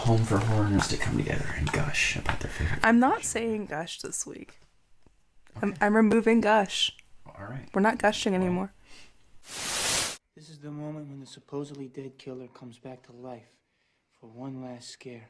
home for foreigners to come together and gush about their favorite. I'm not saying gush this week. Okay. I'm removing gush. All right. We're not gushing anymore. This is the moment when the supposedly dead killer comes back to life for one last scare.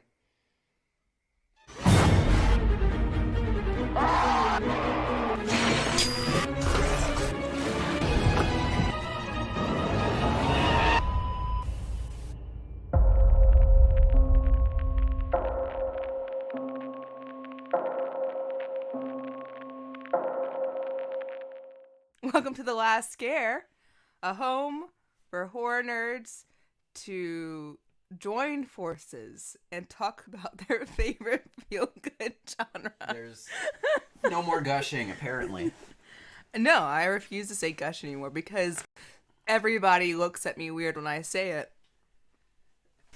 Welcome to The Last Scare, a home for horror nerds to join forces and talk about their favorite feel-good genre. There's no more gushing, apparently. No, I refuse to say gush anymore because everybody looks at me weird when I say it.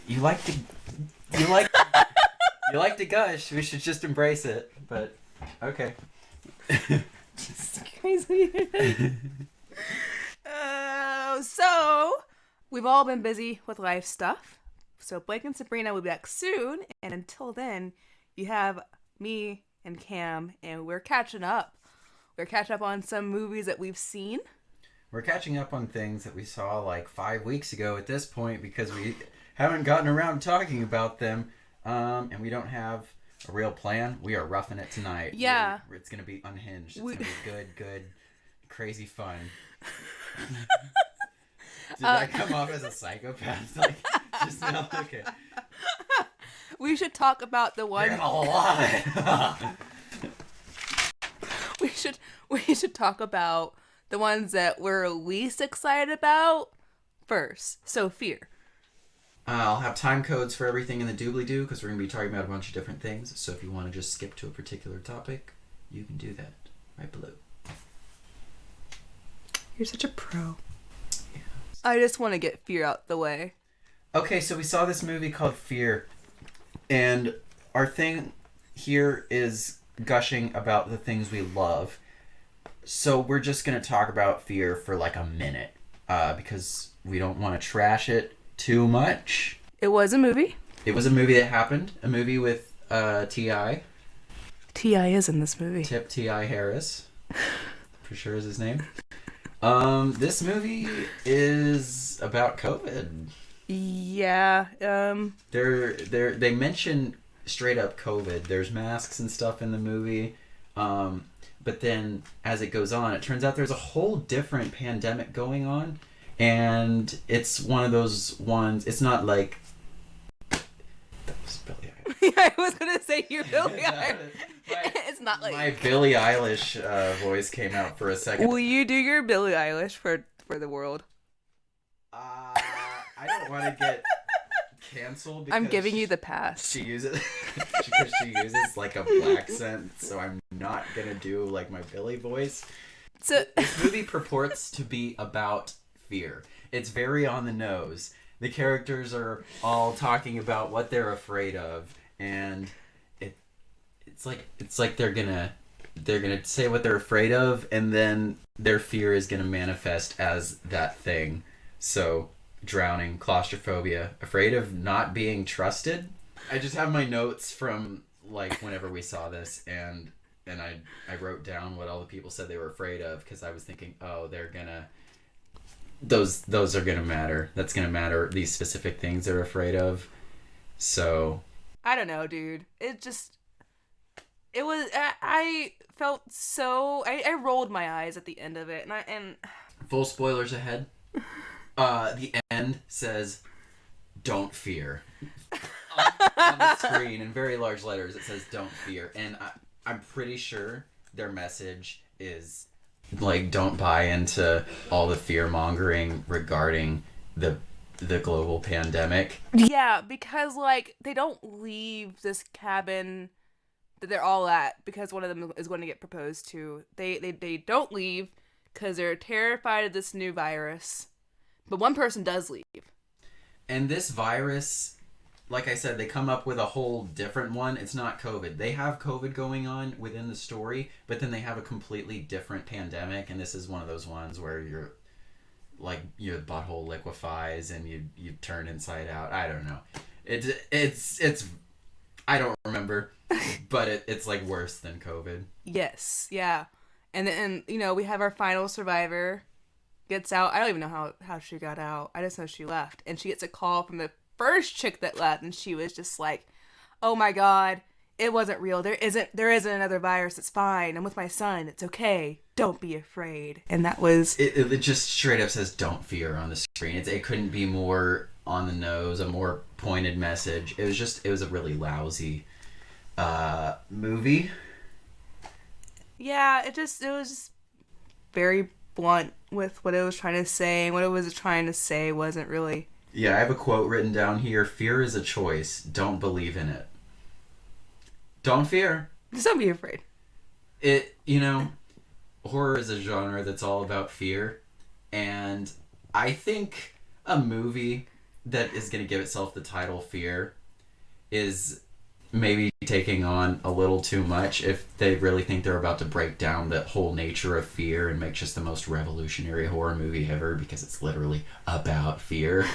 You like to gush. We should just embrace it. But okay. It's crazy. So we've all been busy with life stuff. So Blake and Sabrina will be back soon, and until then, you have me and Cam, and we're catching up. We're catching up on some movies that we've seen. We're catching up on things that we saw like 5 weeks ago at this point because we haven't gotten around talking about them, and we don't have a real plan. We are roughing it tonight. Yeah. It's going to be unhinged. It's going to be good, crazy fun. Did I come off as a psychopath? Like, just now? Okay. We should talk about the one... You're gonna love it. We should talk about the ones that we're least excited about first. So, Fear. I'll have time codes for everything in the doobly-doo because we're going to be talking about a bunch of different things. So if you want to just skip to a particular topic, you can do that right below. You're such a pro. Yeah. I just want to get Fear out the way. Okay, so we saw this movie called Fear, and our thing here is gushing about the things we love. So we're just going to talk about Fear for like a minute because we don't want to trash it too much. It was a movie. It was a movie that happened. A movie with T.I. T.I. is in this movie. Tip T.I. Harris. For sure is his name. This movie is about COVID. Yeah. They mention straight up COVID. There's masks and stuff in the movie. But then as it goes on, it turns out there's a whole different pandemic going on. And it's one of those ones, it's not like... That was Billie Eilish. Yeah, I was going to say you're Billie Eilish. It's not like... My Billie Eilish voice came out for a second. Will you do your Billie Eilish for the world? I don't want to get canceled because I'm giving you the pass. She uses because she uses like a black scent, so I'm not going to do like my Billie voice. So this movie purports to be about fear. It's very on the nose. The characters are all talking about what they're afraid of, and it's like they're gonna say what they're afraid of, and then their fear is gonna manifest as that thing. So drowning, claustrophobia, afraid of not being trusted. I just have my notes from like whenever we saw this, and I wrote down what all the people said they were afraid of because I was thinking, oh, they're gonna. Those are gonna matter. That's gonna matter. These specific things they're afraid of. So I don't know, dude. I felt so. I rolled my eyes at the end of it, and full spoilers ahead. The end says, "Don't fear." on the screen in very large letters, it says "Don't fear," and I'm pretty sure their message is. Like, don't buy into all the fear-mongering regarding the global pandemic. Yeah, because, like, they don't leave this cabin that they're all at because one of them is going to get proposed to. They don't leave because they're terrified of this new virus. But one person does leave. And this virus, like I said, they come up with a whole different one. It's not COVID. They have COVID going on within the story, but then they have a completely different pandemic, and this is one of those ones where you're like your butthole liquefies and you turn inside out. I don't know. It's I don't remember, but it's like worse than COVID. Yes, yeah. And then, we have our final survivor gets out. I don't even know how she got out. I just know she left. And she gets a call from the first chick that left, and she was just like, oh my God, it wasn't real. There isn't another virus. It's fine. I'm with my son. It's okay. Don't be afraid. And that was... It just straight up says don't fear on the screen. It couldn't be more on the nose, a more pointed message. It was a really lousy movie. Yeah, it was just very blunt with what it was trying to say. What it was trying to say wasn't really... Yeah, I have a quote written down here. Fear is a choice. Don't believe in it. Don't fear. Just don't be afraid. Horror is a genre that's all about fear. And I think a movie that is going to give itself the title Fear is maybe taking on a little too much if they really think they're about to break down the whole nature of fear and make just the most revolutionary horror movie ever, because it's literally about fear.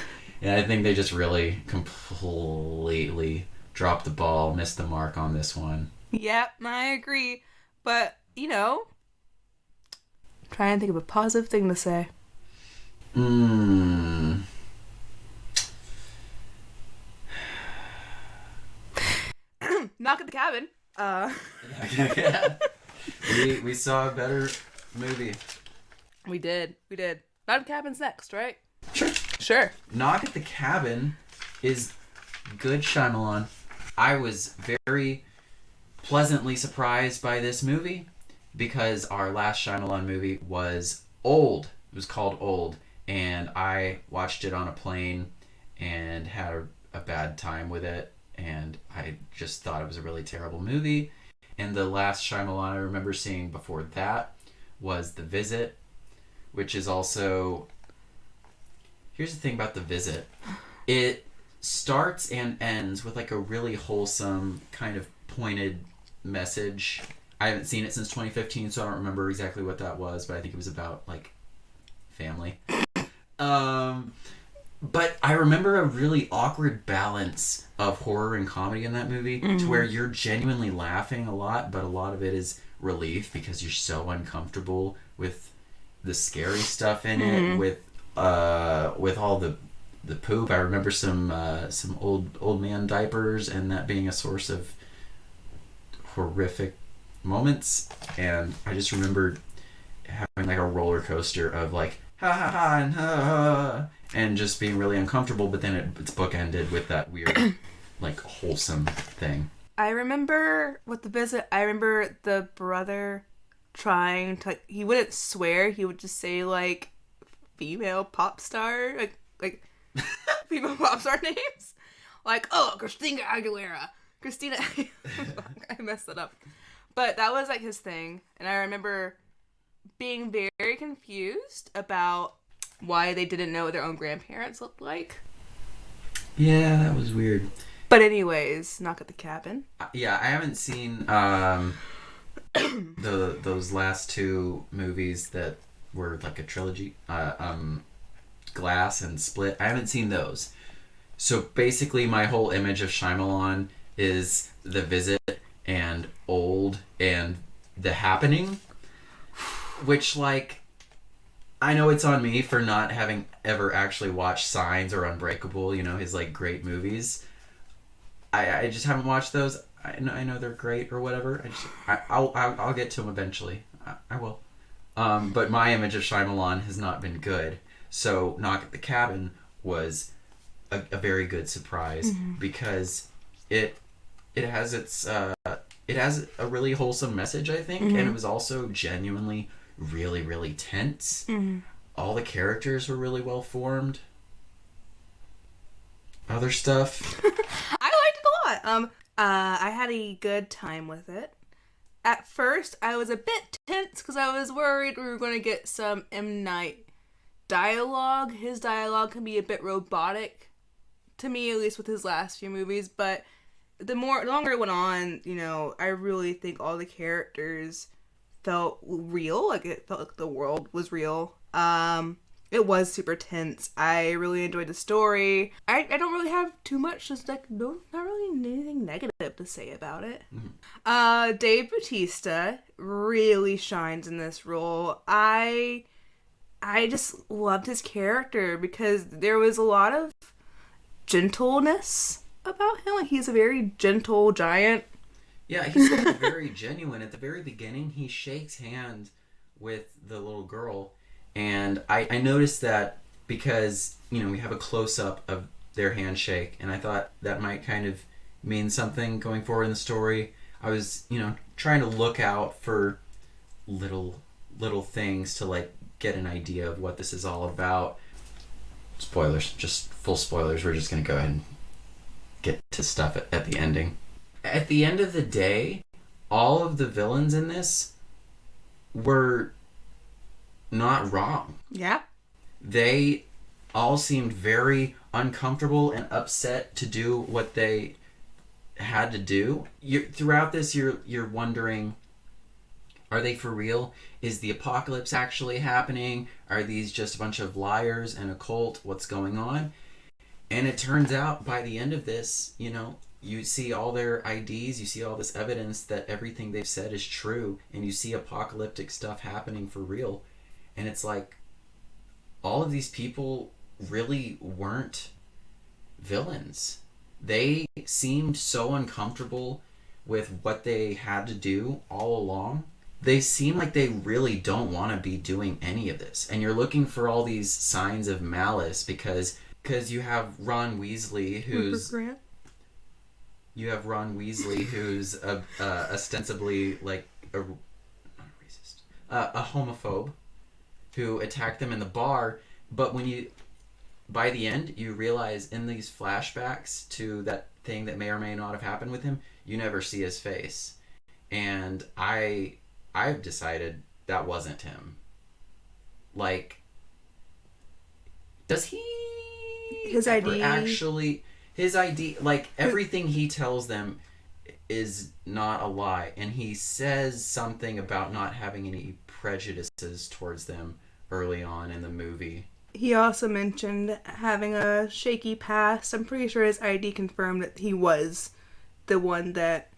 And I think they just really completely dropped the ball, missed the mark on this one. Yep, I agree. But, try and think of a positive thing to say. Knock at the Cabin. We saw a better movie. We did. Knock at the Cabin's next, right? Sure. Knock at the Cabin is good, Shyamalan. I was very pleasantly surprised by this movie because our last Shyamalan movie was Old. It was called Old, and I watched it on a plane and had a bad time with it, and I just thought it was a really terrible movie. And the last Shyamalan I remember seeing before that was The Visit, which is also... Here's the thing about The Visit. It starts and ends with like a really wholesome kind of pointed message. I haven't seen it since 2015, so I don't remember exactly what that was, but I think it was about like family. But I remember a really awkward balance of horror and comedy in that movie, to where you're genuinely laughing a lot, but a lot of it is relief because you're so uncomfortable with the scary stuff in it, with all the poop. I remember some old man diapers, and that being a source of horrific moments. And I just remember having like a roller coaster of like ha ha ha and ha ha, and just being really uncomfortable. But then it's bookended with that weird like wholesome thing. I remember with The Visit, I remember the brother trying to, he wouldn't swear, he would just say like female pop star, like female pop star names, like, oh, Christina Aguilera. I messed it up, but that was like his thing. And I remember being very confused about why they didn't know what their own grandparents looked like. Yeah, that was weird. But anyways, Knock at the Cabin. Yeah, I haven't seen those last two movies that were like a trilogy, Glass and Split. I haven't seen those. So basically my whole image of Shyamalan is The Visit and Old and The Happening, which like, I know it's on me for not having ever actually watched Signs or Unbreakable, his like great movies. I just haven't watched those. I know they're great or whatever. I'll get to them eventually. I will. But my image of Shyamalan has not been good. So Knock at the Cabin was a very good surprise, because it has it has a really wholesome message, I think, and it was also genuinely really, really tense. All the characters were really well formed. Other stuff. I liked it a lot. I had a good time with it. At first, I was a bit tense because I was worried we were going to get some M. Night dialogue. His dialogue can be a bit robotic, to me, at least with his last few movies. But the longer it went on, I really think all the characters felt real. Like, it felt like the world was real. It was super tense. I really enjoyed the story. I don't really have too much, just like not really anything negative to say about it. Mm-hmm. Dave Bautista really shines in this role. I just loved his character because there was a lot of gentleness about him. Like, he's a very gentle giant. Yeah, he's like very genuine. At the very beginning, he shakes hands with the little girl. And I noticed that because, we have a close-up of their handshake. And I thought that might kind of mean something going forward in the story. I was, trying to look out for little things to, like, get an idea of what this is all about. Spoilers. Just full spoilers. We're just going to go ahead and get to stuff at the ending. At the end of the day, all of the villains in this were not wrong. Yeah. They all seemed very uncomfortable and upset to do what they had to do. Throughout this, you're wondering, are they for real? Is the apocalypse actually happening? Are these just a bunch of liars and a cult? What's going on? And it turns out by the end of this, you see all their IDs, you see all this evidence that everything they've said is true, and you see apocalyptic stuff happening for real. And it's like, all of these people really weren't villains. They seemed so uncomfortable with what they had to do all along. They seem like they really don't want to be doing any of this. And you're looking for all these signs of malice because you have Ron Weasley, who's... Rupert Grant? You have Ron Weasley, who's ostensibly like not a racist, a homophobe, who attacked them in the bar. But by the end, you realize in these flashbacks to that thing that may or may not have happened with him, you never see his face. And I've decided that wasn't him. Like, does he His ever ID actually... His ID, like, everything he tells them is not a lie. And he says something about not having any prejudices towards them early on in the movie. He also mentioned having a shaky past. I'm pretty sure his ID confirmed that he was the one that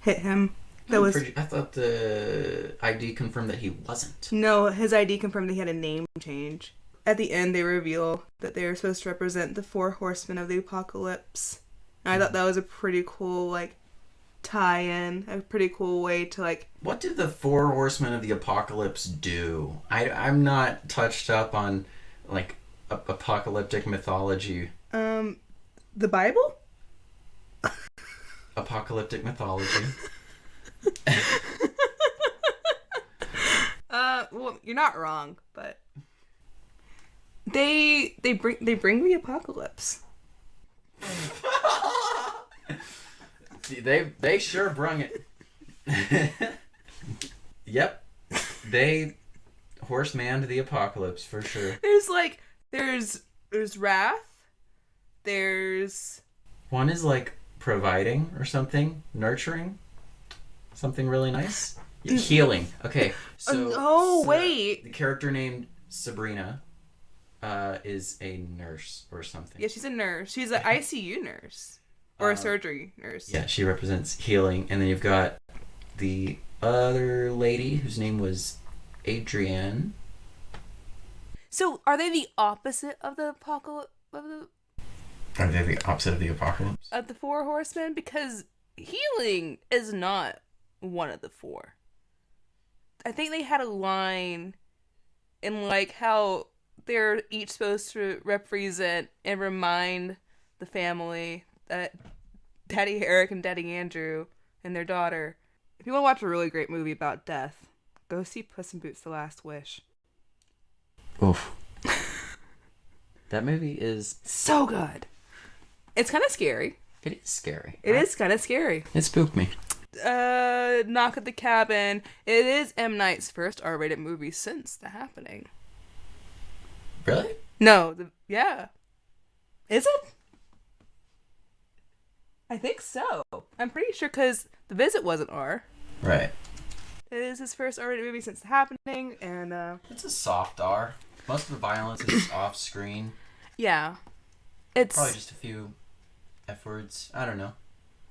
hit him. I thought the ID confirmed that he wasn't. No, his ID confirmed that he had a name change. At the end, they reveal that they are supposed to represent the 4 horsemen of the apocalypse. And I thought that was a pretty cool, like, tie-in. A pretty cool way to, like... What did the 4 horsemen of the apocalypse do? I'm not touched up on, like, apocalyptic mythology. The Bible? Apocalyptic mythology. Well, you're not wrong, but... They bring the apocalypse. They sure brung it. Yep. They horse-manned the apocalypse for sure. There's wrath. There's... One is like providing or something, nurturing, something really nice. Healing. Okay. So wait. The character named Sabrina is a nurse or something. Yeah, she's a nurse. She's an ICU nurse. Or a surgery nurse. Yeah, she represents healing. And then you've got the other lady whose name was Adrienne. So, are they the opposite of the apocalypse? Are they the opposite of the apocalypse? Of the 4 horsemen? Because healing is not one of the 4. I think they had a line in, like, how they're each supposed to represent and remind the family that Daddy Eric and Daddy Andrew and their daughter. If you want to watch a really great movie about death, go see Puss in Boots: The Last Wish. Oof. That movie is so good. It's kind of scary. It is scary. It is kind of scary. It spooked me. Knock at the Cabin. It is M. Night's first R-rated movie since The Happening. Really? No. Yeah. Is it? I think so. I'm pretty sure because The Visit wasn't R. Right. It is his first R-rated movie since The Happening, and it's a soft R. Most of the violence is off screen. Yeah. It's Probably just a few F words. I don't know.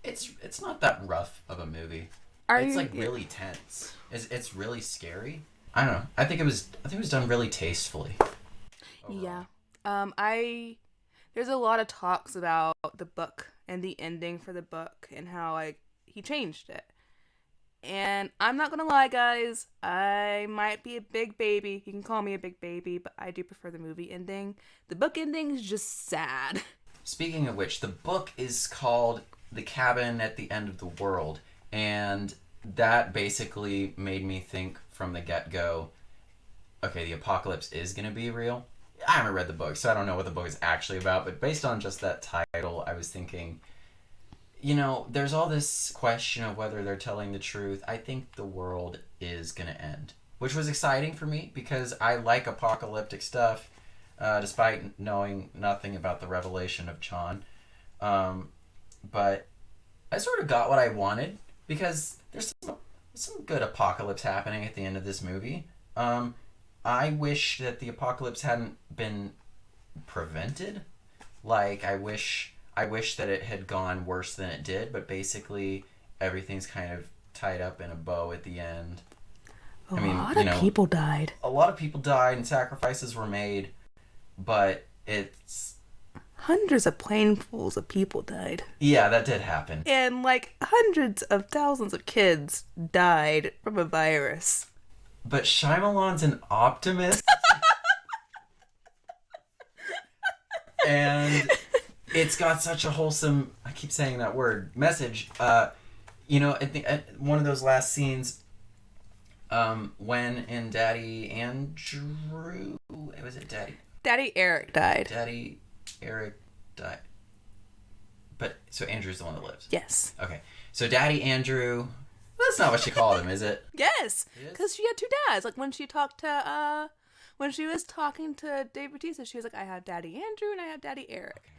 It's not that rough of a movie. It's like really tense. It's really scary. I don't know. I think it was done really tastefully. Yeah. There's a lot of talks about the book and the ending for the book and how he changed it. And I'm not gonna lie, guys, I might be a big baby. You can call me a big baby, but I do prefer the movie ending. The book ending is just sad. Speaking of which, the book is called The Cabin at the End of the World, and that basically made me think from the get-go, okay, the apocalypse is going to be real. I haven't read the book, so I don't know what the book is actually about, but based on just that title, I was thinking, there's all this question of whether they're telling the truth. I think the world is going to end, which was exciting for me because I like apocalyptic stuff, despite knowing nothing about the revelation of Chan. But I sort of got what I wanted because there's some good apocalypse happening at the end of this movie. I wish that the apocalypse hadn't been prevented. Like, I wish that it had gone worse than it did, but basically everything's kind of tied up in a bow at the end. A lot of people died. A lot of people died and sacrifices were made, but it's... Hundreds of planefuls of people died. Yeah, that did happen. And hundreds of thousands of kids died from a virus. But Shyamalan's an optimist. And it's got such a wholesome, I keep saying that word, message. I think one of those last scenes, when in Daddy Andrew, was it Daddy? Daddy Eric died. Daddy Eric died. But, so Andrew's the one that lives? Yes. Okay. So Daddy Andrew, that's not what she called him, is it? Yes. Because she had two dads. Like when she was talking to Dave Bautista, she was like, I have Daddy Andrew and I have Daddy Eric. Okay.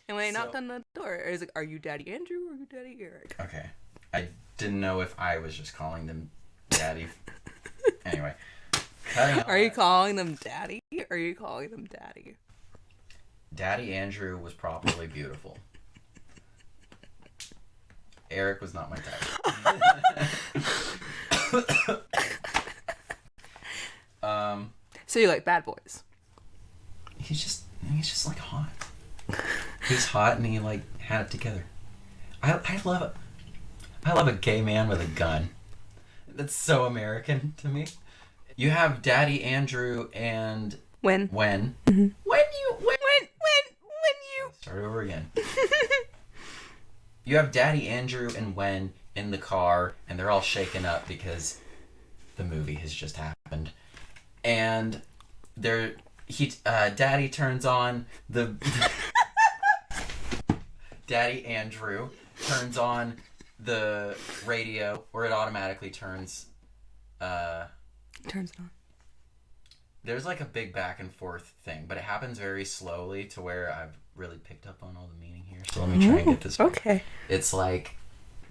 And when they knocked on the door, it was like, are you Daddy Andrew or are you Daddy Eric? Okay. I didn't know if I was just calling them Daddy. Anyway. Are you calling them Daddy or are you calling them Daddy? Daddy Andrew was properly beautiful. Eric was not my type. So you like bad boys? He's just like hot. He's hot and he had it together. I love a gay man with a gun. That's so American to me. You have Daddy Andrew and When mm-hmm. When you start over again. You have Daddy Andrew and Wen in the car, and they're all shaken up because the movie has just happened. And Daddy turns on the Daddy Andrew turns on the radio, or it automatically turns. Turns it on. There's a big back and forth thing, but it happens very slowly to where I've really picked up on all the meaning here. So let me try and get this right. Okay. It's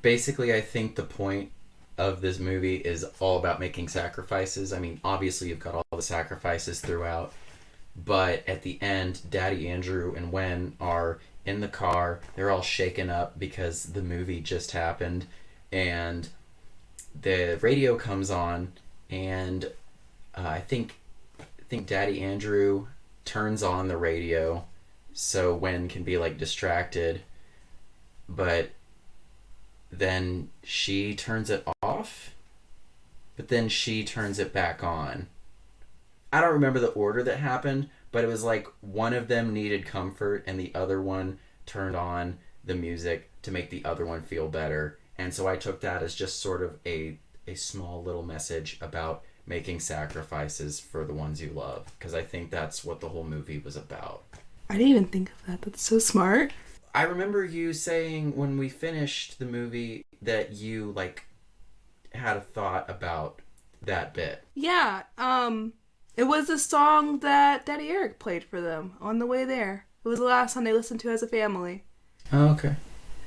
basically I think the point of this movie is all about making sacrifices. I mean, obviously you've got all the sacrifices throughout, but at the end, Daddy Andrew and Wen are in the car. They're all shaken up because the movie just happened, and the radio comes on, and I think Daddy Andrew turns on the radio so Wen can be distracted, but then she turns it off, but then she turns it back on. I don't remember the order that happened, but it was one of them needed comfort and the other one turned on the music to make the other one feel better. And so I took that as just sort of a small little message about making sacrifices for the ones you love, because I think that's what the whole movie was about. I didn't even think of that. That's so smart. I remember you saying when we finished the movie that you had a thought about that bit. Yeah, it was a song that Daddy Eric played for them on the way there. It was the last song they listened to as a family. Oh, okay.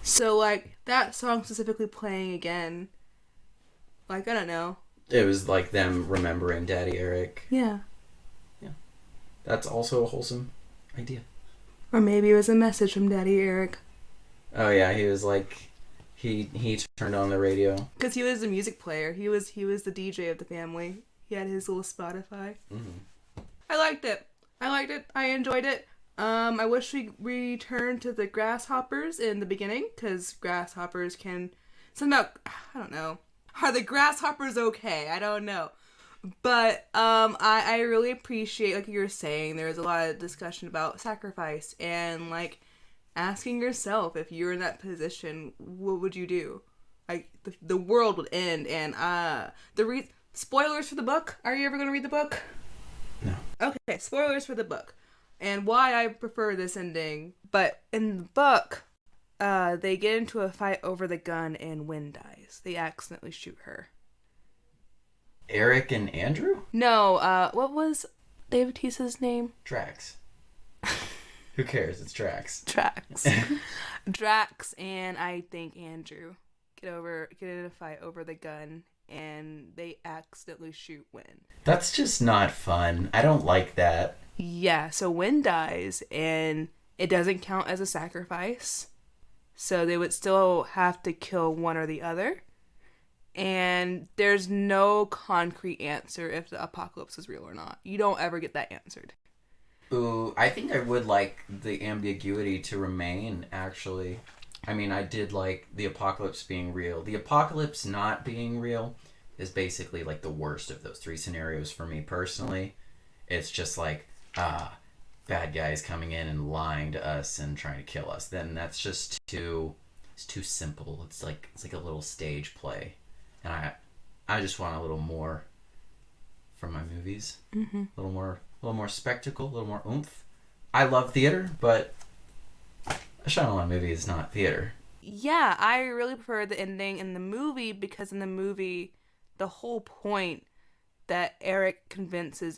So that song specifically playing again, I don't know. It was them remembering Daddy Eric. Yeah. Yeah. that's also a wholesome idea. Or maybe it was a message from Daddy Eric. Oh yeah, he was like, he turned on the radio. Because he was the music player. He was the DJ of the family. He had his little Spotify. Mm-hmm. I liked it. I enjoyed it. I wish we returned to the grasshoppers in the beginning, because grasshoppers can somehow, I don't know. Are the grasshoppers okay? I don't know. But I really appreciate, like you were saying, there was a lot of discussion about sacrifice and like asking yourself, if you're in that position, what would you do? Like the world would end, and spoilers for the book. Are you ever going to read the book? No. Okay, spoilers for the book. And why I prefer this ending. But in the book, they get into a fight over the gun and Wynn dies. They accidentally shoot her. Eric and Andrew? No, what was David Bautista's name? Drax. Who cares? It's Drax. Drax. Drax and I think Andrew get in a fight over the gun, and they accidentally shoot Wynn. That's just not fun. I don't like that. Yeah, so Wynn dies, and it doesn't count as a sacrifice. So they would still have to kill one or the other. And there's no concrete answer if the apocalypse is real or not. You don't ever get that answered. Ooh, I think I would like the ambiguity to remain, actually. I mean, I did like the apocalypse being real. The apocalypse not being real is basically like the worst of those three scenarios for me personally. It's just like, bad guys coming in and lying to us and trying to kill us. Then that's just too simple. It's like a little stage play. And I just want a little more from my movies. Mm-hmm. A little more spectacle, a little more oomph. I love theater, but a Shyamalan movie is not theater. Yeah, I really prefer the ending in the movie, because in the movie, the whole point that Daddy Eric convinces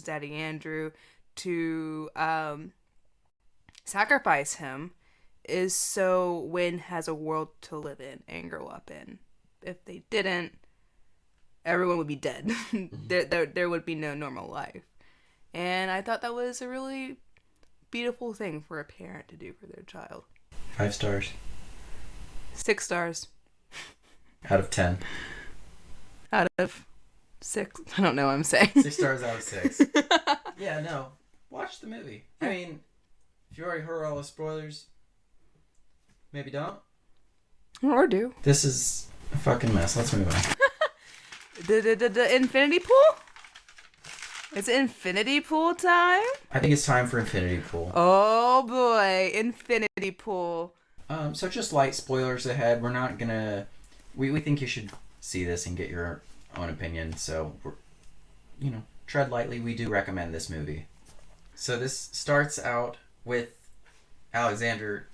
Daddy Andrew to sacrifice him is so Wynn has a world to live in and grow up in. If they didn't, everyone would be dead. there would be no normal life. And I thought that was a really beautiful thing for a parent to do for their child. 5 stars. 6 stars. Out of 10. Out of 6. I don't know what I'm saying. 6 stars out of 6. Yeah, no. Watch the movie. I mean, if you already heard all the spoilers, maybe don't. Or do. This is a fucking mess. Let's move on. The infinity pool? It's infinity pool time? I think it's time for Infinity Pool. Oh boy, infinity pool. So just light spoilers ahead. We're not gonna... We think you should see this and get your own opinion. So, tread lightly. We do recommend this movie. So this starts out with Alexander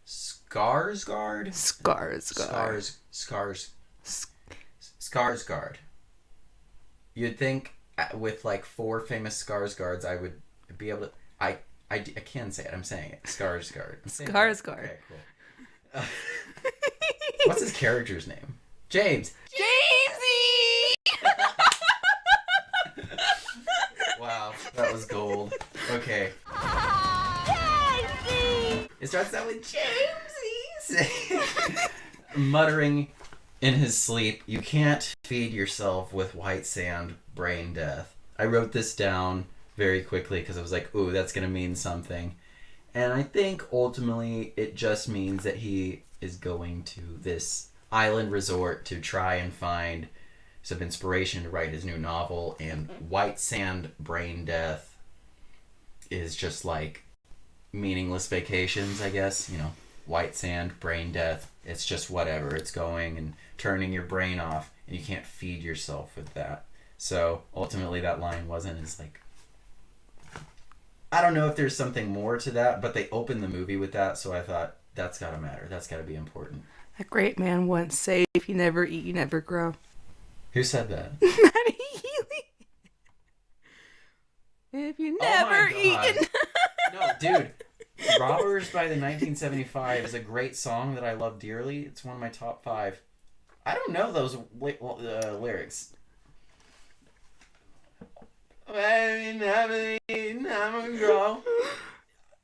Skarsgård? Skarsgård. You'd think with like 4 famous Skarsgårds I would be able to... I can say it. I'm saying it. Skarsgård. Skarsgård. Okay, cool. What's his character's name? James. Jamesy! Wow, that was gold. Okay. Jamesy! It starts out with Jamesy muttering in his sleep, "You can't feed yourself with white sand, brain death." I wrote this down very quickly because I was like, ooh, that's going to mean something. And I think ultimately it just means that he is going to this island resort to try and find some inspiration to write his new novel. And white sand, brain death is just like meaningless vacations, I guess. White sand, brain death. It's just whatever. It's going and turning your brain off, and you can't feed yourself with that. So ultimately that line wasn't as like... I don't know if there's something more to that, but they opened the movie with that, so I thought, that's gotta matter. That's gotta be important. A great man once said, "If you never eat, you never grow." Who said that? Matty Healy. If you never eat... No, dude. Robbers by the 1975 is a great song that I love dearly. It's one of my top 5. I don't know those lyrics. I'm a girl.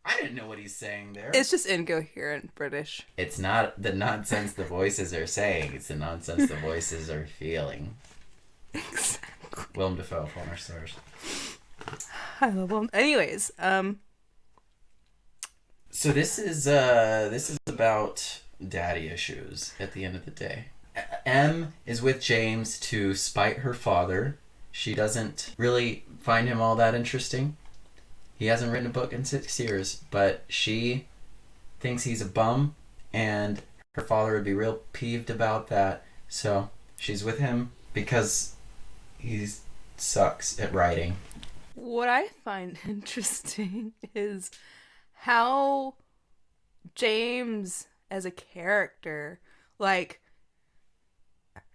I didn't know what he's saying there. It's just incoherent British. It's not the nonsense the voices are saying. It's the nonsense the voices are feeling. Exactly. Willem Dafoe, 4 stars. I love them. Anyways, So this is about daddy issues at the end of the day. M is with James to spite her father. She doesn't really find him all that interesting. He hasn't written a book in 6 years, but she thinks he's a bum, and her father would be real peeved about that. So she's with him because he sucks at writing. what I find interesting is how James, as a character, like,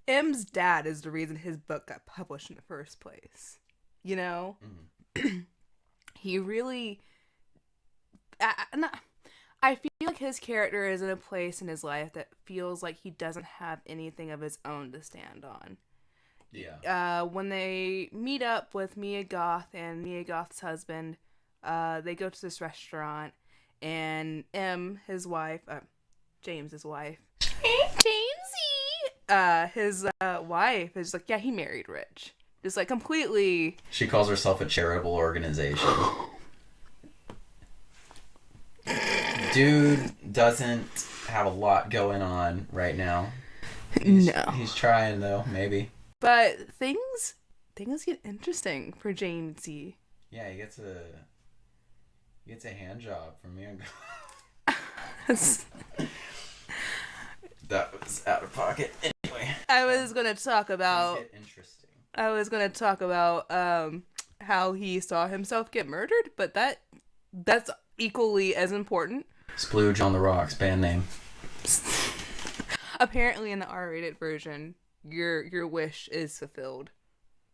M's dad is the reason his book got published in the first place. You know? Mm. He really... I feel like his character is in a place in his life that feels like he doesn't have anything of his own to stand on. Yeah. When they meet up with Mia Goth and Mia Goth's husband, they go to this restaurant, and M, his wife, James's wife, Jamesy, his wife is like, yeah, he married rich. Just like completely. She calls herself a charitable organization. Dude doesn't have a lot going on right now. No. He's trying though, maybe. But things get interesting for Jamesy. Yeah, he gets a hand job from me. That was out of pocket. Anyway. I was gonna talk about. Interesting. I was gonna talk about how he saw himself get murdered, but that's equally as important. Splooge on the Rocks, band name. Apparently, in the R-rated version, your wish is fulfilled.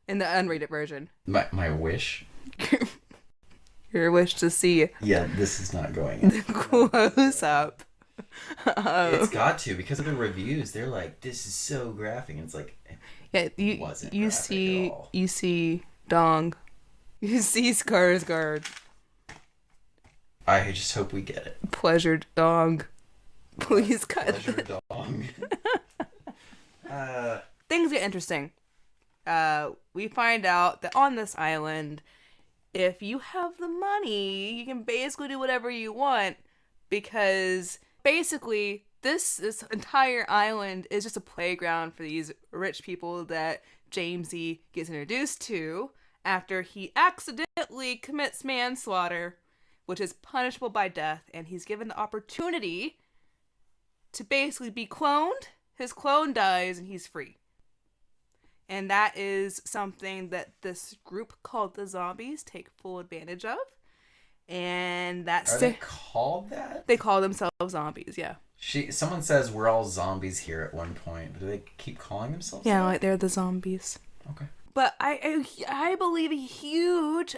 In the unrated version, My wish. your wish to see. Yeah, this is not going in. Close up. It's got to, because of the reviews. They're like, this is so graphic. And it's like, Yeah, you see dong, you see Skarsgård. I just hope we get it. Pleasure dong. Please cut. Pleasure dong. Things get interesting. We find out that on this island, if you have the money, you can basically do whatever you want, because basically this entire island is just a playground for these rich people that Jamesy gets introduced to after he accidentally commits manslaughter, which is punishable by death, and he's given the opportunity to basically be cloned. His clone dies and he's free. And that is something that this group called the Zombies take full advantage of. And that's... Are they called that? They call themselves zombies, yeah. Someone says we're all zombies here at one point, but do they keep calling themselves Yeah, that? like they're the zombies. Okay. But I believe a huge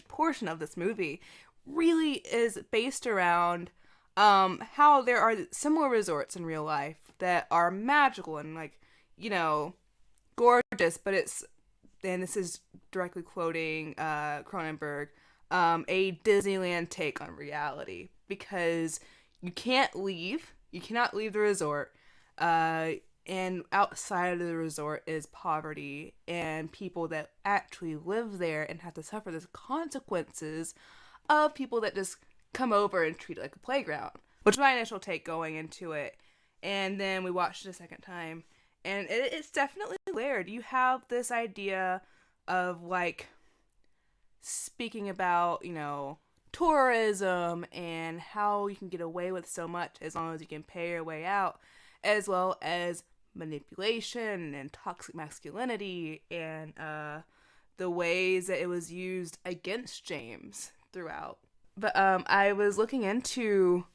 portion of this movie really is based around how there are similar resorts in real life that are magical and, like, you know, gorgeous, but and this is directly quoting Cronenberg, a Disneyland take on reality, because you cannot leave the resort, and outside of the resort is poverty and people that actually live there and have to suffer the consequences of people that just come over and treat it like a playground, which was my initial take going into it. And then we watched it a second time, and it's definitely layered. You have this idea of, like, speaking about, you know, tourism and how you can get away with so much as long as you can pay your way out, as well as manipulation and toxic masculinity and the ways that it was used against James throughout. But I was looking into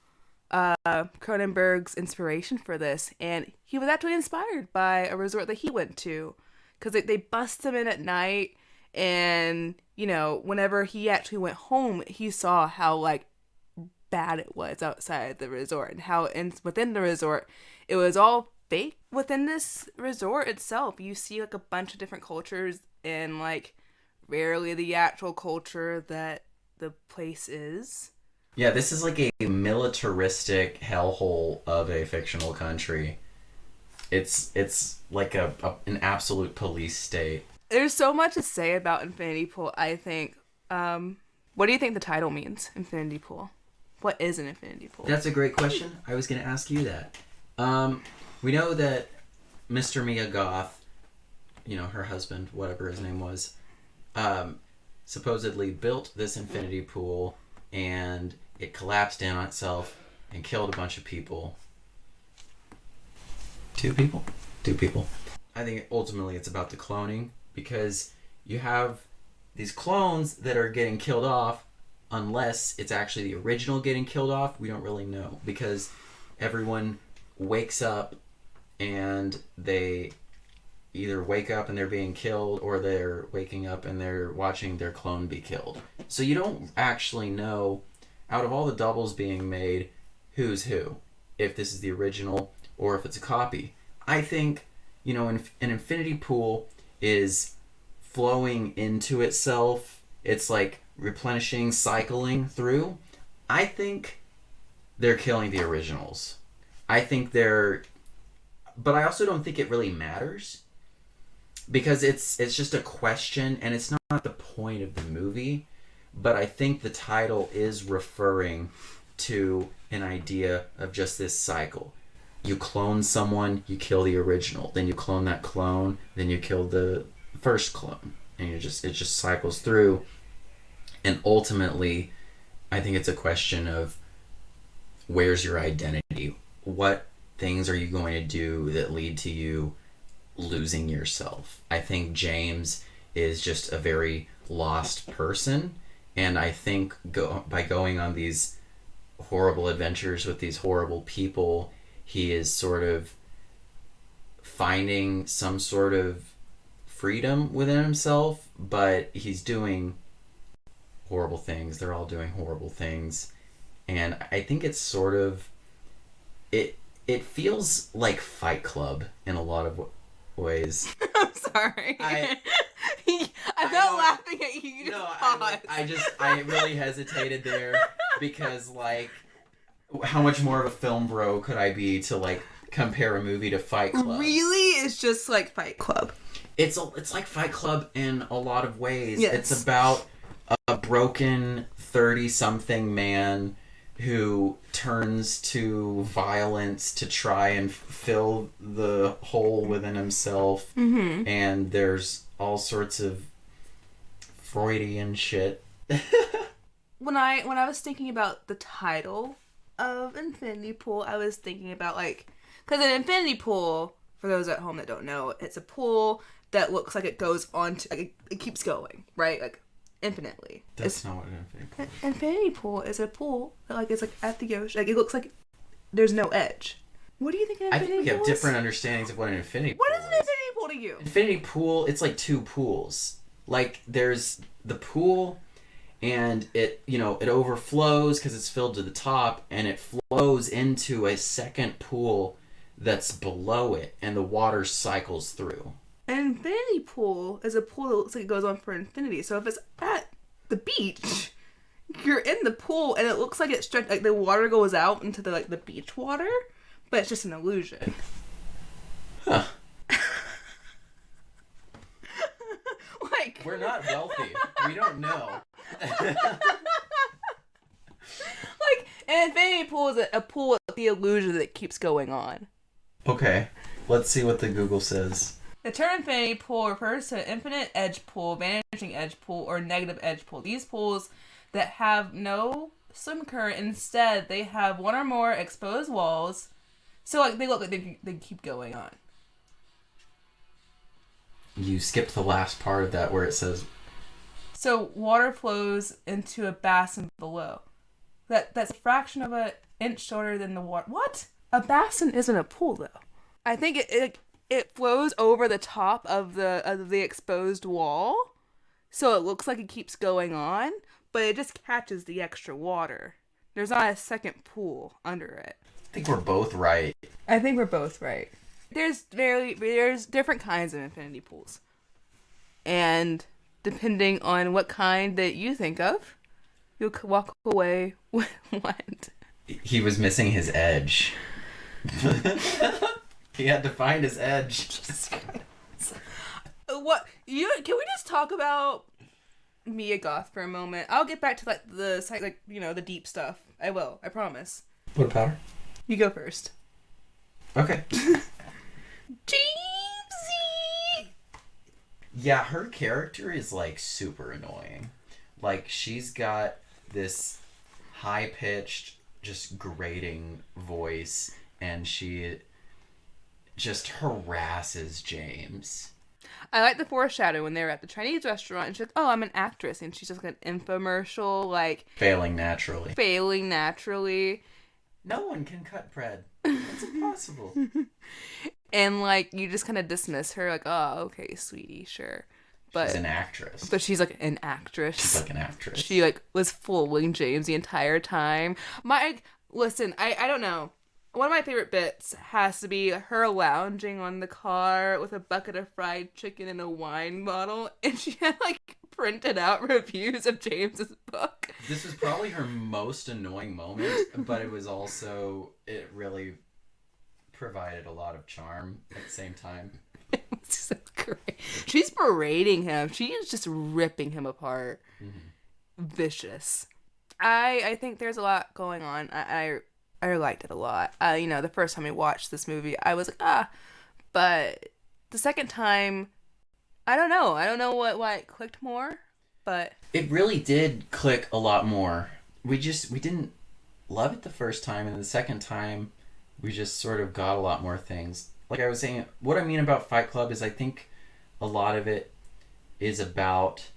Cronenberg's inspiration for this, and he was actually inspired by a resort that he went to, because they bust him in at night, and, you know, whenever he actually went home, he saw how, like, bad it was outside the resort, and how within the resort it was all fake. Within this resort itself, you see, like, a bunch of different cultures and, like, rarely the actual culture that the place is. Yeah, this is like a militaristic hellhole of a fictional country. It's like an absolute police state. There's so much to say about Infinity Pool, I think. What do you think the title means, Infinity Pool? What is an infinity pool? That's a great question. I was going to ask you that. We know that Mr. Mia Goth, her husband, whatever his name was, supposedly built this infinity pool, and it collapsed in on itself and killed a bunch of people. Two people. I think ultimately it's about the cloning, because you have these clones that are getting killed off. Unless it's actually the original getting killed off, we don't really know, because everyone wakes up and they either wake up and they're being killed, or they're waking up and they're watching their clone be killed. So you don't actually know, out of all the doubles being made, who's who, if this is the original or if it's a copy. I think, an infinity pool is flowing into itself. It's like replenishing, cycling through. I think they're killing the originals. But I also don't think it really matters, because it's just a question, and it's not the point of the movie. But I think the title is referring to an idea of just this cycle. You clone someone, you kill the original, then you clone that clone, then you kill the first clone, and it just cycles through. And ultimately, I think it's a question of, where's your identity? What things are you going to do that lead to you losing yourself? I think James is just a very lost person. And I think by going on these horrible adventures with these horrible people, he is sort of finding some sort of freedom within himself, but he's doing horrible things. They're all doing horrible things. And I think it's sort of, it feels like Fight Club in a lot of ways. I'm sorry. I'm not laughing at you. You I really hesitated there, because like, how much more of a film bro could I be to like compare a movie to Fight Club? Really? It's just like Fight Club. It's like Fight Club in a lot of ways. Yes. It's about a broken 30-something man who turns to violence to try and fill the hole within himself. Mm-hmm. And there's all sorts of Freudian shit. When I was thinking about the title of Infinity Pool, I was thinking about, like, because an infinity pool, for those at home that don't know, it's a pool that looks like it goes on to, like, it keeps going, right? Like, infinitely. That's not what an infinity pool is. An infinity pool is a pool that, like, it's like at the ocean. Like, it looks like there's no edge. What do you think an infinity pool is? I think we have different understandings of what an infinity pool is. What is an infinity pool to you? Infinity pool, it's like two pools. Like, there's the pool, and it overflows because it's filled to the top, and it flows into a second pool that's below it, and the water cycles through. An infinity pool is a pool that looks like it goes on for infinity. So if it's at the beach, you're in the pool, and it looks like it's like the water goes out into the beach water, but it's just an illusion. Huh. Like, we're not wealthy. We don't know. Like, an infinity pool is a pool with the illusion that keeps going on. Okay, let's see what the Google says. The term infinity pool refers to an infinite edge pool, vanishing edge pool, or negative edge pool. These pools that have no swim current, instead they have one or more exposed walls, so like they look like they keep going on. You skipped the last part of that where it says, so water flows into a basin below. That's a fraction of an inch shorter than the water. What? A basin isn't a pool, though. I think it flows over the top of the exposed wall, so it looks like it keeps going on, but it just catches the extra water. There's not a second pool under it. I think we're both right. I think we're both right. There's different kinds of infinity pools. And depending on what kind that you think of. You'll walk away with what? He was missing his edge. He had to find his edge. What? Can we just talk about Mia Goth for a moment? I'll get back to the deep stuff. I will. I promise. What about her? You go first. Okay. Jamesy! Yeah, her character is like super annoying. Like she's got this high-pitched, just grating voice, and she just harasses James. I like the foreshadow when they were at the Chinese restaurant and she's like, oh, I'm an actress. And she's just like an infomercial, like... Failing naturally. No one can cut bread. It's impossible. And, like, you just kind of dismiss her, like, oh, okay, sweetie, sure. But she's an actress. But she's, like, an actress. She's like an actress. She, like, was fooling James the entire time. Listen, I don't know. One of my favorite bits has to be her lounging on the car with a bucket of fried chicken and a wine bottle, and she had, like, printed out reviews of James's book. This was probably her most annoying moment, but it really provided a lot of charm at the same time. It was so great. She's berating him. She is just ripping him apart. Mm-hmm. Vicious. I think there's a lot going on. I liked it a lot. The first time I watched this movie, I was like, but the second time, I don't know. I don't know why it clicked more, but it really did click a lot more. We didn't love it the first time, and the second time, we just sort of got a lot more things. Like I was saying, what I mean about Fight Club is I think a lot of it is about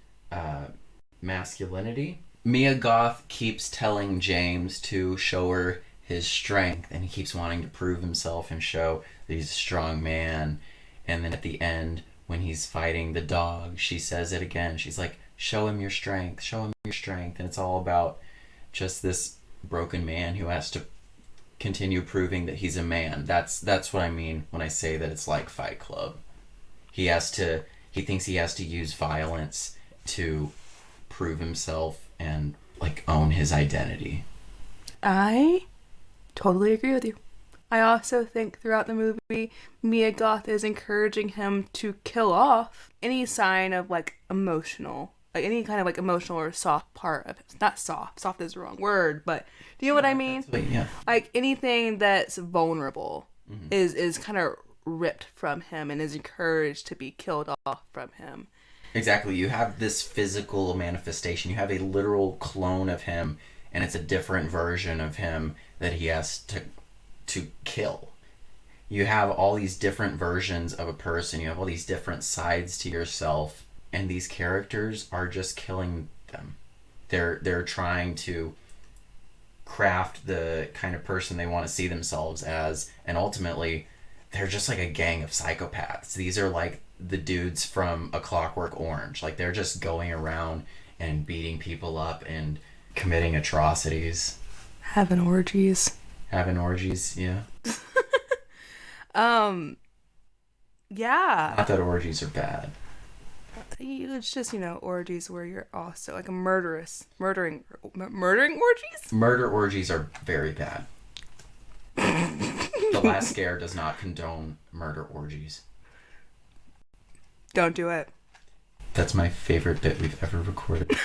masculinity. Mia Goth keeps telling James to show her his strength, and he keeps wanting to prove himself and show that he's a strong man. And then at the end, when he's fighting the dog, she says it again. She's like, show him your strength, show him your strength. And it's all about just this broken man who has to continue proving that he's a man. That's what I mean when I say that it's like Fight Club. He thinks he has to use violence to prove himself and like own his identity. I totally agree with you. I also think throughout the movie, Mia Goth is encouraging him to kill off any sign of like emotional, like any kind of like emotional or soft part of it. Not soft. Soft is the wrong word, but do you know what I mean? Yeah. Like anything that's vulnerable is kind of ripped from him and is encouraged to be killed off from him. Exactly. You have this physical manifestation. You have a literal clone of him, and it's a different version of him that he has to kill. You have all these different versions of a person. You have all these different sides to yourself, and these characters are just killing them. They're trying to craft the kind of person they want to see themselves as, and ultimately they're just like a gang of psychopaths. These are like the dudes from A Clockwork Orange. Like they're just going around and beating people up and committing atrocities. Having orgies, yeah. Yeah. Not that orgies are bad. It's just, orgies where you're also like a murdering orgies? Murder orgies are very bad. The Last Scare does not condone murder orgies. Don't do it. That's my favorite bit we've ever recorded.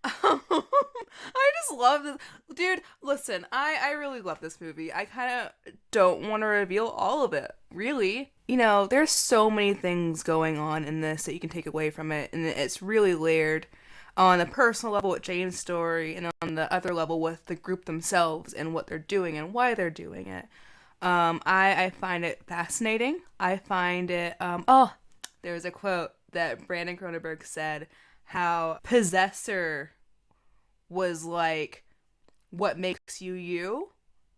I just love this. Dude, listen, I really love this movie. I kind of don't want to reveal all of it, really. There's so many things going on in this that you can take away from it, and it's really layered on a personal level with Jane's story, and on the other level with the group themselves and what they're doing and why they're doing it. I find it fascinating. I find it, there's a quote that Brandon Cronenberg said, how Possessor was like what makes you you,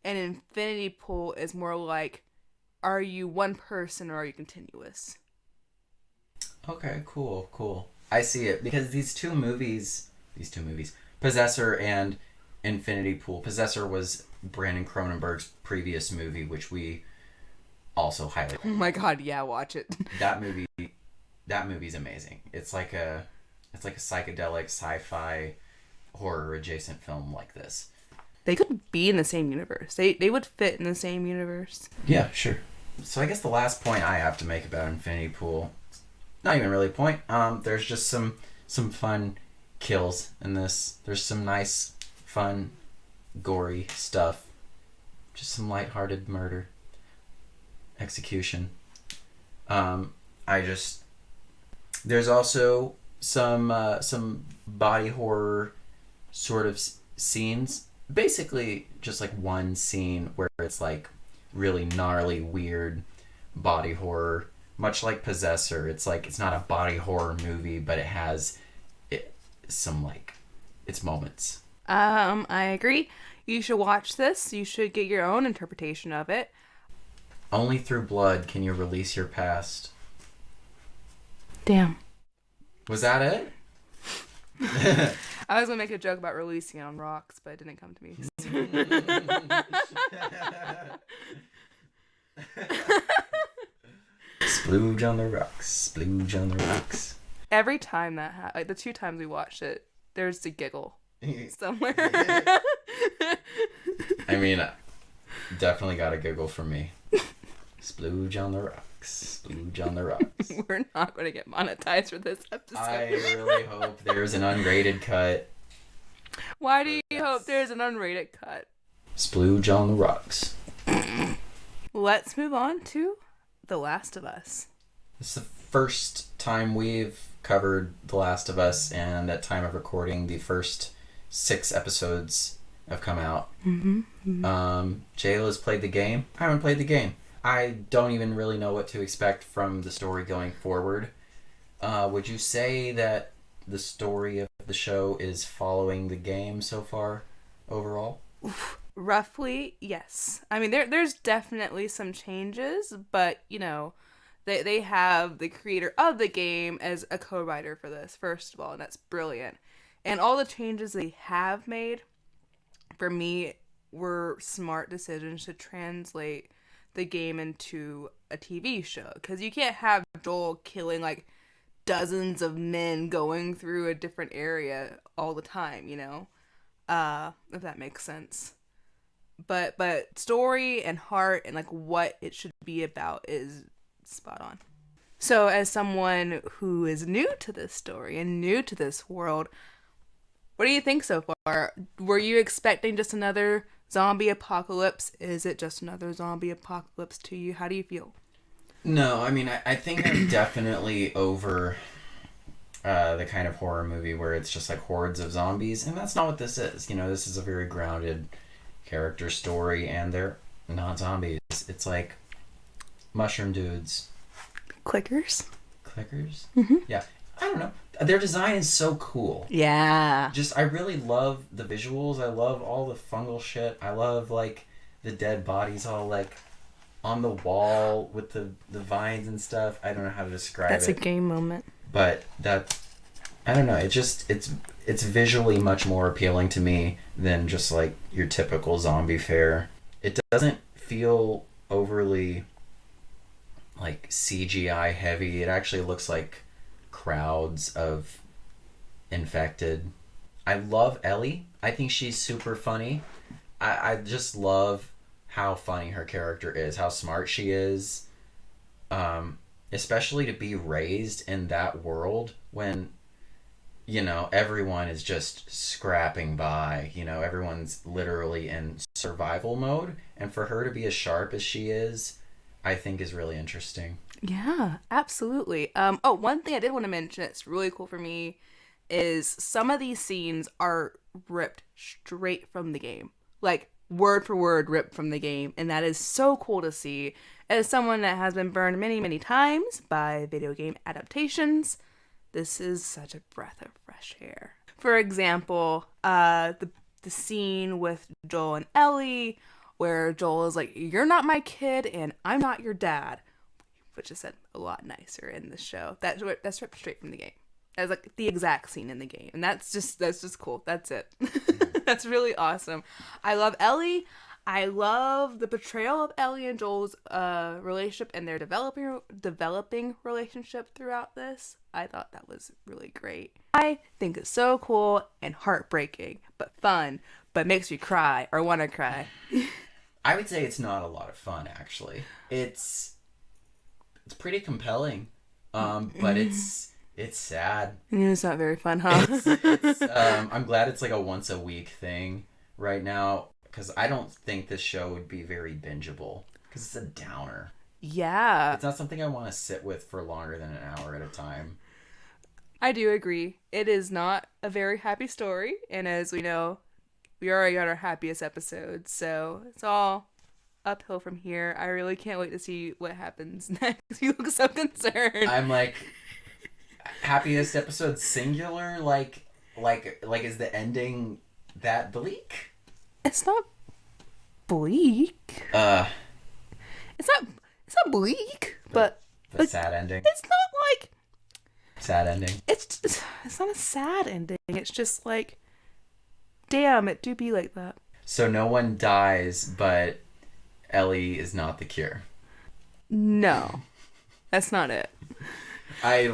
and Infinity Pool is more like, are you one person or are you continuous? Okay, cool. I see it, because these two movies, Possessor and Infinity Pool. Possessor was Brandon Cronenberg's previous movie, which we also highly. Oh my god, yeah, watch it. That movie's amazing. It's like a psychedelic sci-fi horror adjacent film like this. They could be in the same universe. They would fit in the same universe. Yeah, sure. So I guess the last point I have to make about Infinity Pool, not even really a point. There's just some fun kills in this. There's some nice, fun, gory stuff. Just some lighthearted murder, execution. There's also some body horror sort of scenes. Basically, just like one scene where it's like really gnarly, weird body horror, much like Possessor. It's like it's not a body horror movie, but it has some like its moments. I agree. You should watch this. You should get your own interpretation of it. Only through blood can you release your past. Damn. Was that it? I was gonna make a joke about releasing it on rocks, but it didn't come to me. Splooge on the rocks. Splooge on the rocks. Every time that like the 2 times we watched it, there's a giggle somewhere. I mean, definitely got a giggle from me. Splooge on the rocks. Splooge on the rocks. We're not going to get monetized for this episode. I really hope there's an unrated cut. Why do you hope there's an unrated cut? Splooge on the rocks. Let's move on to The Last of Us. It's the first time we've covered The Last of Us, and at time of recording, the first 6 episodes have come out. Jayla's played the game. I haven't played the game. I don't even really know what to expect from the story going forward. Would you say that the story of the show is following the game so far, overall? Roughly, yes. I mean, there's definitely some changes, but, you know, they have the creator of the game as a co-writer for this, first of all, and that's brilliant. And all the changes they have made, for me, were smart decisions to translate the game into a TV show. Because you can't have Joel killing, like, dozens of men going through a different area all the time, you know? If that makes sense. But story and heart and, like, what it should be about is spot on. So, as someone who is new to this story and new to this world, what do you think so far? Were you expecting just another zombie apocalypse? Is it just another zombie apocalypse to you? How do you feel? No, I mean, I think I'm definitely over the kind of horror movie where it's just like hordes of zombies, and that's not what this is. You know, this is a very grounded character story, and they're not zombies. It's like mushroom dudes. Clickers? Mm-hmm. Yeah. I don't know. Their design is so cool. Yeah. Just, I really love the visuals. I love all the fungal shit. I love, like, the dead bodies all, like, on the wall with the vines and stuff. I don't know how to describe it. That's a game moment. But I don't know. It's visually much more appealing to me than just, like, your typical zombie fare. It doesn't feel overly, like, CGI heavy. It actually looks like crowds of infected. I love Ellie. I think she's super funny. I just love how funny her character is, how smart she is. Especially to be raised in that world when, you know, everyone is just scrapping by. You know, everyone's literally in survival mode. And for her to be as sharp as she is, I think is really interesting. Yeah, absolutely. One thing I did want to mention that's really cool for me is some of these scenes are ripped straight from the game. Like, word for word ripped from the game. And that is so cool to see. As someone that has been burned many, many times by video game adaptations, this is such a breath of fresh air. For example, the scene with Joel and Ellie, where Joel is like, "You're not my kid and I'm not your dad," which is said a lot nicer in the show. That's ripped straight from the game. That's like the exact scene in the game, and that's just cool. That's it. That's really awesome. I love Ellie. I love the portrayal of Ellie and Joel's relationship and their developing relationship throughout this. I thought that was really great. I think it's so cool and heartbreaking, but fun, but makes you cry or want to cry. I would say it's not a lot of fun, actually. It's pretty compelling, but it's sad. It's not very fun, huh? I'm glad it's like a once a week thing right now, because I don't think this show would be very bingeable, because it's a downer. Yeah. It's not something I want to sit with for longer than an hour at a time. I do agree. It is not a very happy story, and as we know, we already got our happiest episode, so it's all uphill from here. I really can't wait to see what happens next. You look so concerned. I'm like, happiest episode singular? Like is the ending that bleak? It's not bleak. It's not bleak, but sad ending. It's not like sad ending. It's not a sad ending. It's just like, damn, it do be like that. So no one dies, but Ellie is not the cure. No, that's not it. I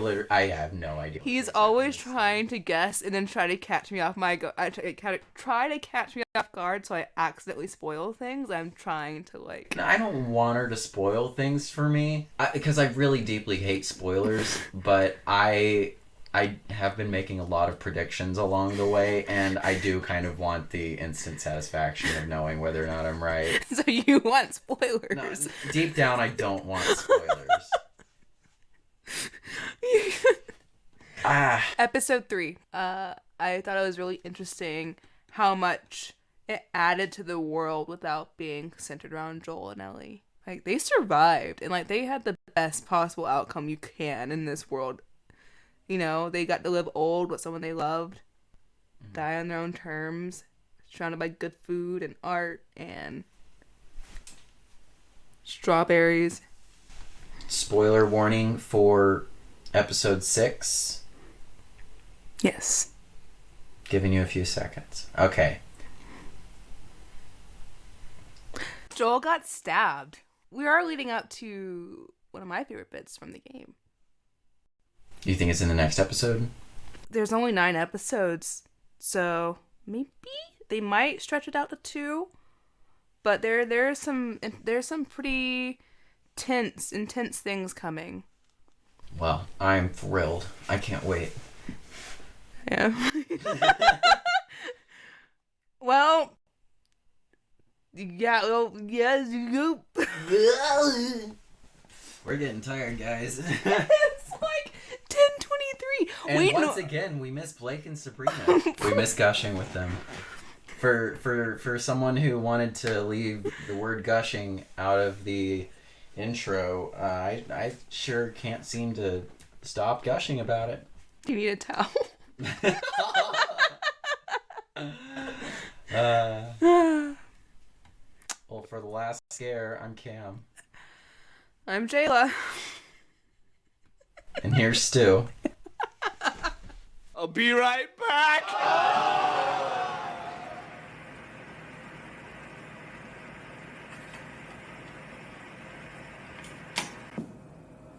have no idea. He's always trying to guess and then try to catch me off my try to catch me off guard, so I accidentally spoil things. I'm trying to like. I don't want her to spoil things for me, because I really deeply hate spoilers. But I have been making a lot of predictions along the way, and I do kind of want the instant satisfaction of knowing whether or not I'm right. So you want spoilers? No, deep down, I don't want spoilers. Episode 3. I thought it was really interesting how much it added to the world without being centered around Joel and Ellie. Like, they survived, and like they had the best possible outcome you can in this world. You know, they got to live old with someone they loved, die on their own terms, surrounded by good food and art and strawberries. Spoiler warning for episode 6. Yes. Giving you a few seconds. Okay. Joel got stabbed. We are leading up to one of my favorite bits from the game. Do you think it's in the next episode? There's only 9 episodes, so maybe they might stretch it out to 2. But there's some pretty intense things coming. Well, I'm thrilled. I can't wait. Yeah. Well, yeah, well, yes, you. We're getting tired, guys. It's like 10:23. And once again, we miss Blake and Sabrina. We miss gushing with them. For someone who wanted to leave the word gushing out of the intro, I sure can't seem to stop gushing about it. You need a towel. Well, for the last scare, I'm Cam. I'm Jayla. And here's Stu. I'll be right back.